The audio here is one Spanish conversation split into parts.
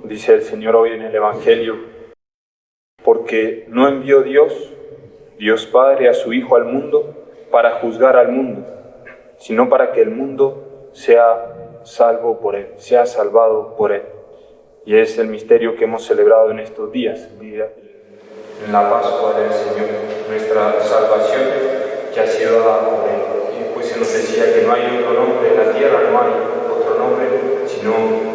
dice el Señor hoy en el Evangelio, porque no envió Dios Padre, a su Hijo al mundo para juzgar al mundo, sino para que el mundo sea salvo por Él, sea salvado por Él. Y es el misterio que hemos celebrado en estos días, en la Pascua del Señor, nuestra salvación que ha sido dada por Él. Y pues se nos decía que no hay otro nombre en la tierra, no hay otro nombre, sino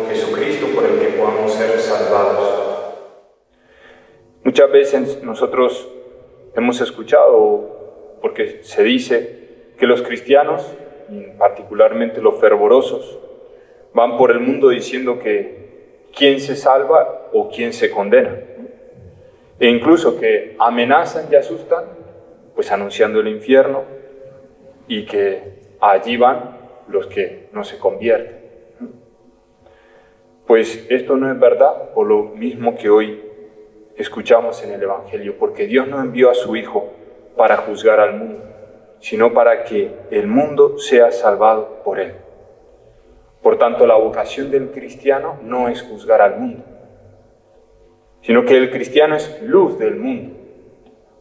Jesucristo, por el que podamos ser salvados. Muchas veces nosotros hemos escuchado, porque se dice que los cristianos, particularmente los fervorosos, van por el mundo diciendo que quién se salva o quién se condena. E incluso que amenazan y asustan, pues anunciando el infierno, y que allí van los que no se convierten. Pues esto no es verdad, por lo mismo que hoy escuchamos en el Evangelio, porque Dios no envió a su Hijo para juzgar al mundo, sino para que el mundo sea salvado por Él. Por tanto, la vocación del cristiano no es juzgar al mundo, sino que el cristiano es luz del mundo,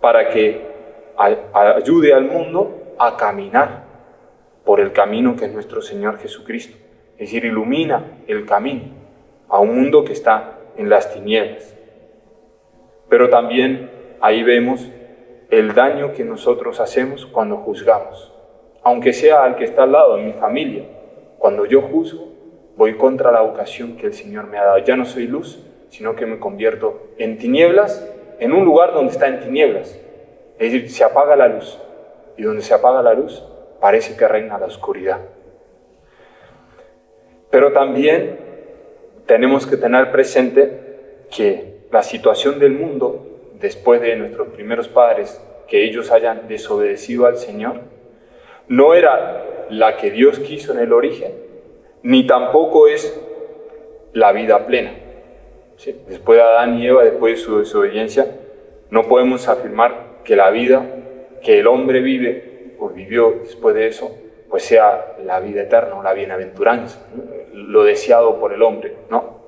para que ayude al mundo a caminar por el camino que es nuestro Señor Jesucristo. Es decir, ilumina el camino a un mundo que está en las tinieblas. Pero también ahí vemos el daño que nosotros hacemos cuando juzgamos. Aunque sea al que está al lado, en mi familia, cuando yo juzgo, voy contra la vocación que el Señor me ha dado. Ya no soy luz, sino que me convierto en tinieblas, en un lugar donde está en tinieblas. Es decir, se apaga la luz. Y donde se apaga la luz, parece que reina la oscuridad. Pero también tenemos que tener presente que la situación del mundo, después de nuestros primeros padres, que ellos hayan desobedecido al Señor, no era la que Dios quiso en el origen, ni tampoco es la vida plena. ¿Sí? Después de Adán y Eva, después de su desobediencia, no podemos afirmar que la vida que el hombre vive o vivió después de eso, pues sea la vida eterna o la bienaventuranza, lo deseado por el hombre, ¿no?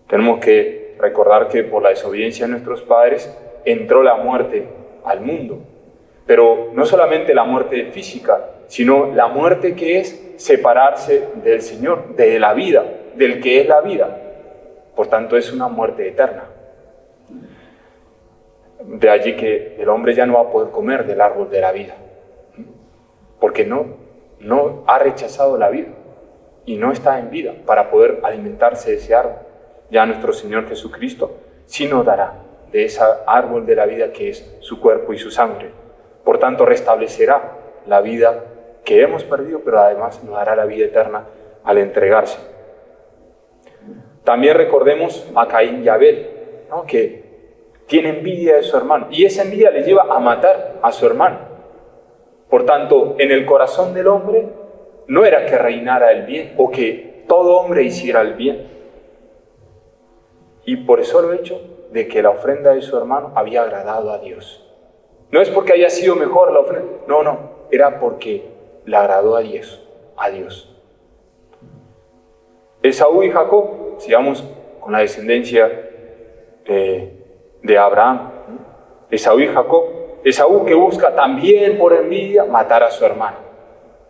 Tenemos que recordar que por la desobediencia de nuestros padres entró la muerte al mundo, pero no solamente la muerte física, sino la muerte que es separarse del Señor, de la vida, del que es la vida. Por tanto, es una muerte eterna. De allí que el hombre ya no va a poder comer del árbol de la vida, porque no ha rechazado la vida y no está en vida para poder alimentarse de ese árbol. Ya nuestro Señor Jesucristo sí nos dará de ese árbol de la vida que es su cuerpo y su sangre. Por tanto, restablecerá la vida que hemos perdido, pero además nos dará la vida eterna al entregarse. También recordemos a Caín y Abel, ¿no? Que tiene envidia de su hermano, y esa envidia le lleva a matar a su hermano. Por tanto, en el corazón del hombre no era que reinara el bien, o que todo hombre hiciera el bien. Y por eso el hecho de que la ofrenda de su hermano había agradado a Dios. No es porque haya sido mejor la ofrenda, no, era porque le agradó a Dios. Esaú y Jacob, sigamos con la descendencia de Abraham, Esaú y Jacob. Esaú que busca también por envidia matar a su hermano.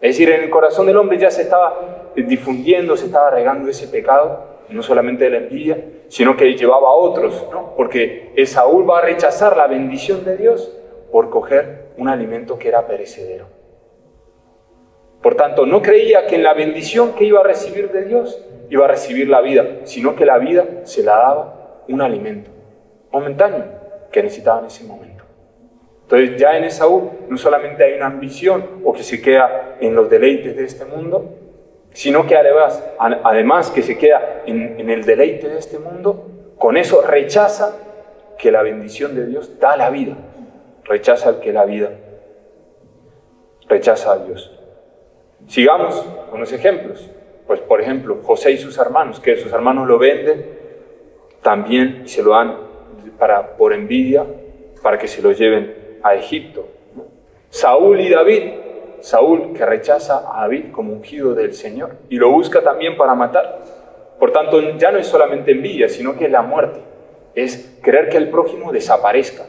Es decir, en el corazón del hombre ya se estaba difundiendo, se estaba regando ese pecado, no solamente de la envidia, sino que llevaba a otros, ¿no? Porque Esaú va a rechazar la bendición de Dios por coger un alimento que era perecedero. Por tanto, no creía que en la bendición que iba a recibir de Dios iba a recibir la vida, sino que la vida se la daba un alimento momentáneo que necesitaba en ese momento. Entonces ya en Esaú no solamente hay una ambición o que se queda en los deleites de este mundo, sino que además que se queda en el deleite de este mundo, con eso rechaza que la bendición de Dios da la vida, rechaza al que la vida, rechaza a Dios. Sigamos con los ejemplos. Pues por ejemplo, José y sus hermanos, que sus hermanos lo venden también y se lo dan por envidia, para que se lo lleven a Egipto. Saúl y David, Saúl que rechaza a David como ungido del Señor y lo busca también para matar, Por tanto, ya no es solamente envidia, sino que es la muerte. Es querer que el prójimo desaparezca.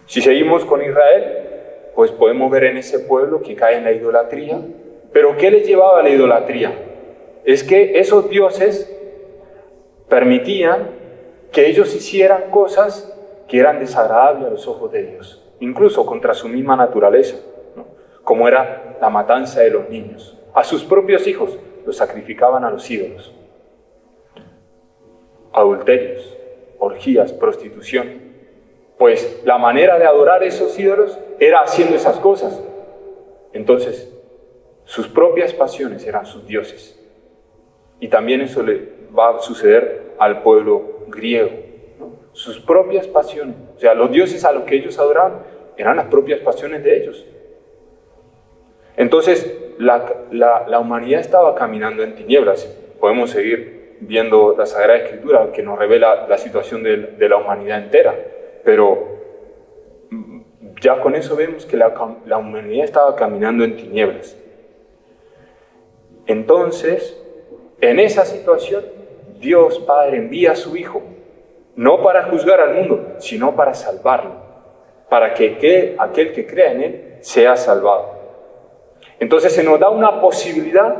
Si seguimos con Israel, pues podemos ver en ese pueblo que cae en la idolatría. ¿Pero qué les llevaba a la idolatría? Es que esos dioses permitían que ellos hicieran cosas que eran desagradables a los ojos de Dios, incluso contra su misma naturaleza, ¿no? Como era la matanza de los niños. A sus propios hijos los sacrificaban a los ídolos. Adulterios, orgías, prostitución. Pues la manera de adorar esos ídolos era haciendo esas cosas. Entonces, sus propias pasiones eran sus dioses. Y también eso le va a suceder al pueblo griego, ¿no? Sus propias pasiones. O sea, los dioses a los que ellos adoraban eran las propias pasiones de ellos. Entonces, la humanidad estaba caminando en tinieblas. Podemos seguir viendo la Sagrada Escritura, que nos revela la situación de la humanidad entera. Pero ya con eso vemos que la humanidad estaba caminando en tinieblas. Entonces, en esa situación, Dios Padre envía a su Hijo, no para juzgar al mundo, sino para salvarlo, para que aquel que crea en Él sea salvado. Entonces se nos da una posibilidad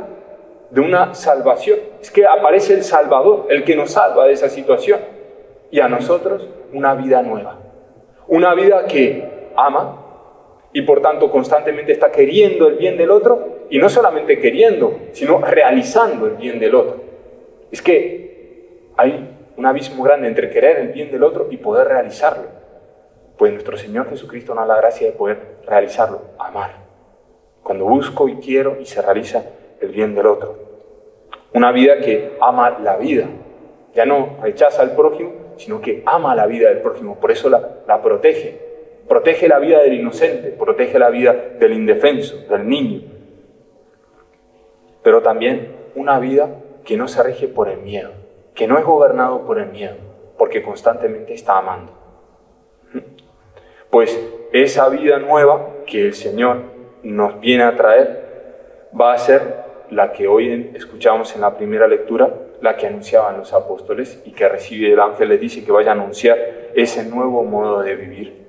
de una salvación. Es que aparece el Salvador, el que nos salva de esa situación. Y a nosotros una vida nueva. Una vida que ama y por tanto constantemente está queriendo el bien del otro, y no solamente queriendo, sino realizando el bien del otro. Es que hay un abismo grande entre querer el bien del otro y poder realizarlo. Pues nuestro Señor Jesucristo nos da la gracia de poder realizarlo, amar. Cuando busco y quiero y se realiza el bien del otro. Una vida que ama la vida. Ya no rechaza al prójimo, sino que ama la vida del prójimo. Por eso la protege. Protege la vida del inocente, protege la vida del indefenso, del niño. Pero también una vida que no se rige por el miedo, que no es gobernado por el miedo, porque constantemente está amando. Pues esa vida nueva que el Señor nos viene a traer va a ser la que hoy escuchamos en la primera lectura, la que anunciaban los apóstoles y que recibe el ángel, les dice que vaya a anunciar ese nuevo modo de vivir.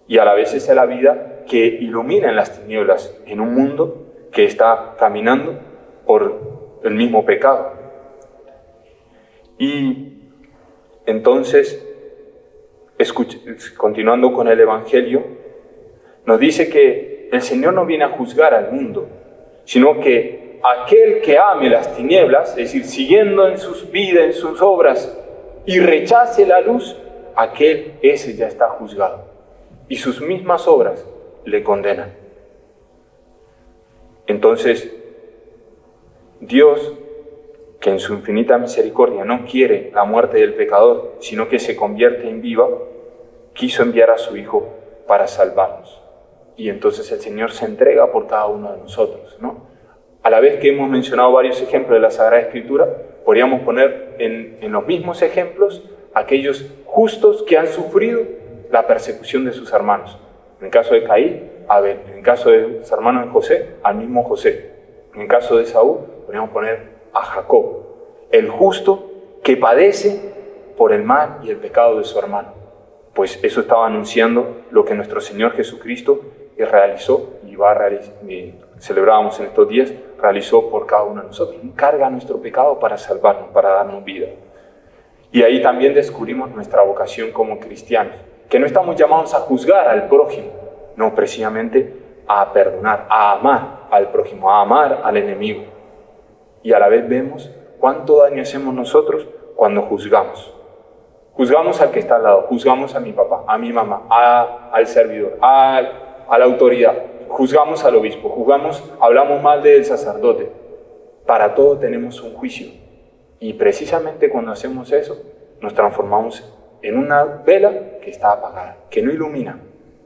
Y a la vez esa es la vida que ilumina en las tinieblas, en un mundo que está caminando por el mismo pecado. Y entonces, continuando con el Evangelio, nos dice que el Señor no viene a juzgar al mundo, sino que aquel que ame las tinieblas, es decir, siguiendo en sus vidas, en sus obras, y rechace la luz, ese ya está juzgado. Y sus mismas obras le condenan. Entonces, Dios, que en su infinita misericordia no quiere la muerte del pecador, sino que se convierte en viva, quiso enviar a su Hijo para salvarnos. Y entonces el Señor se entrega por cada uno de nosotros, ¿no? A la vez que hemos mencionado varios ejemplos de la Sagrada Escritura, podríamos poner en los mismos ejemplos aquellos justos que han sufrido la persecución de sus hermanos. En el caso de Caín, Abel. En el caso de su hermano José, al mismo José. En el caso de Saúl, podríamos poner a Jacob, el justo que padece por el mal y el pecado de su hermano. Pues eso estaba anunciando lo que nuestro Señor Jesucristo realizó y va a realizar, celebrábamos en estos días, realizó por cada uno de nosotros. Carga nuestro pecado para salvarnos, para darnos vida. Y ahí también descubrimos nuestra vocación como cristianos, que no estamos llamados a juzgar al prójimo, no, precisamente a perdonar, a amar al prójimo, a amar al enemigo. Y a la vez vemos cuánto daño hacemos nosotros cuando juzgamos. Juzgamos al que está al lado, juzgamos a mi papá, a mi mamá, al servidor, a la autoridad, juzgamos al obispo, hablamos mal del sacerdote. Para todo tenemos un juicio. Y precisamente cuando hacemos eso, nos transformamos en una vela que está apagada, que no ilumina.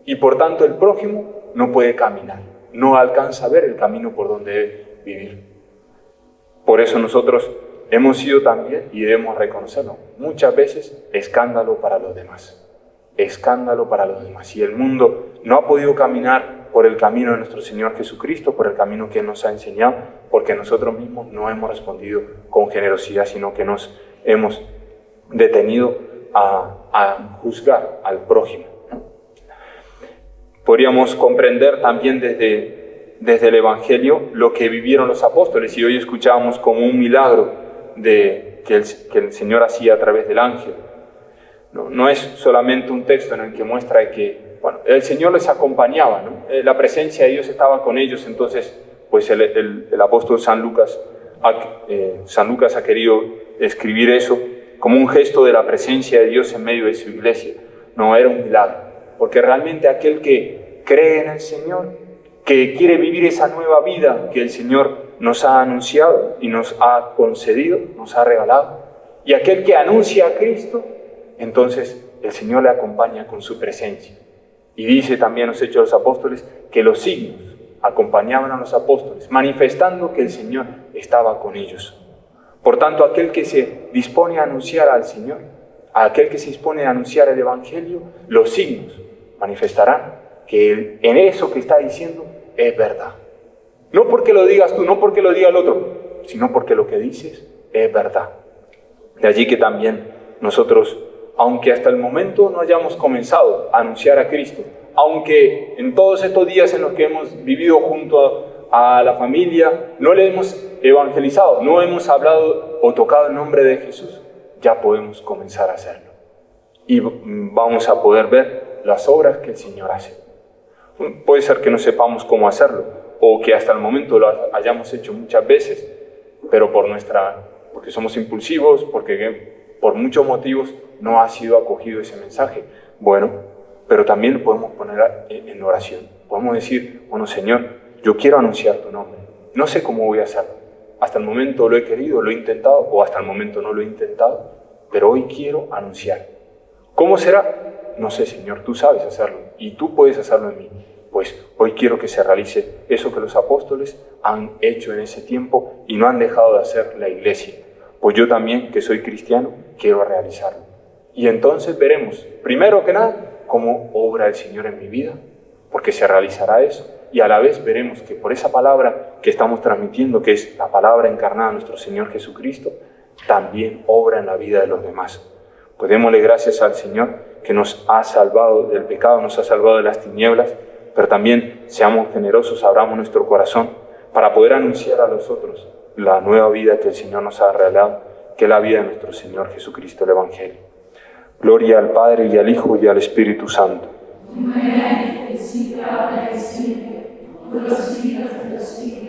Y por tanto el prójimo no puede caminar, no alcanza a ver el camino por donde debe vivir. Por eso nosotros hemos sido también, y debemos reconocerlo, muchas veces escándalo para los demás. Escándalo para los demás. Y el mundo no ha podido caminar por el camino de nuestro Señor Jesucristo, por el camino que Él nos ha enseñado, porque nosotros mismos no hemos respondido con generosidad, sino que nos hemos detenido a juzgar al prójimo. Podríamos comprender también desde el Evangelio lo que vivieron los apóstoles, y hoy escuchábamos como un milagro que el Señor hacía a través del ángel. No es solamente un texto en el que muestra que el Señor les acompañaba, ¿no? La presencia de Dios estaba con ellos. Entonces pues el apóstol San Lucas ha querido escribir eso como un gesto de la presencia de Dios en medio de su iglesia. No, era un milagro, porque realmente aquel que cree en el Señor, que quiere vivir esa nueva vida que el Señor nos ha anunciado y nos ha concedido, nos ha regalado, y aquel que anuncia a Cristo, entonces el Señor le acompaña con su presencia. Y dice también los Hechos de los Apóstoles que los signos acompañaban a los apóstoles, manifestando que el Señor estaba con ellos. Por tanto, aquel que se dispone a anunciar al Señor, aquel que se dispone a anunciar el Evangelio, los signos manifestarán que en eso que está diciendo es verdad. No porque lo digas tú, no porque lo diga el otro, sino porque lo que dices es verdad. De allí que también nosotros, aunque hasta el momento no hayamos comenzado a anunciar a Cristo, aunque en todos estos días en los que hemos vivido junto a la familia no le hemos evangelizado, no hemos hablado o tocado el nombre de Jesús, ya podemos comenzar a hacerlo. Y vamos a poder ver las obras que el Señor hace. Puede ser que no sepamos cómo hacerlo, o que hasta el momento lo hayamos hecho muchas veces, pero porque somos impulsivos, porque por muchos motivos no ha sido acogido ese mensaje. Bueno, pero también lo podemos poner en oración. Podemos decir, Señor, yo quiero anunciar tu nombre. No sé cómo voy a hacerlo. Hasta el momento lo he querido, lo he intentado, o hasta el momento no lo he intentado, pero hoy quiero anunciar. ¿Cómo será? No sé, Señor, tú sabes hacerlo y tú puedes hacerlo en mí. Pues hoy quiero que se realice eso que los apóstoles han hecho en ese tiempo y no han dejado de hacer la iglesia. Pues yo también, que soy cristiano, quiero realizarlo. Y entonces veremos, primero que nada, cómo obra el Señor en mi vida, porque se realizará eso. Y a la vez veremos que por esa palabra que estamos transmitiendo, que es la palabra encarnada de nuestro Señor Jesucristo, también obra en la vida de los demás. Pues démosle gracias al Señor que nos ha salvado del pecado, nos ha salvado de las tinieblas, pero también seamos generosos, abramos nuestro corazón para poder anunciar a los otros la nueva vida que el Señor nos ha regalado, que es la vida de nuestro Señor Jesucristo, el Evangelio. Gloria al Padre, y al Hijo, y al Espíritu Santo. Como era en el principio, ahora y siempre, por los siglos de los siglos.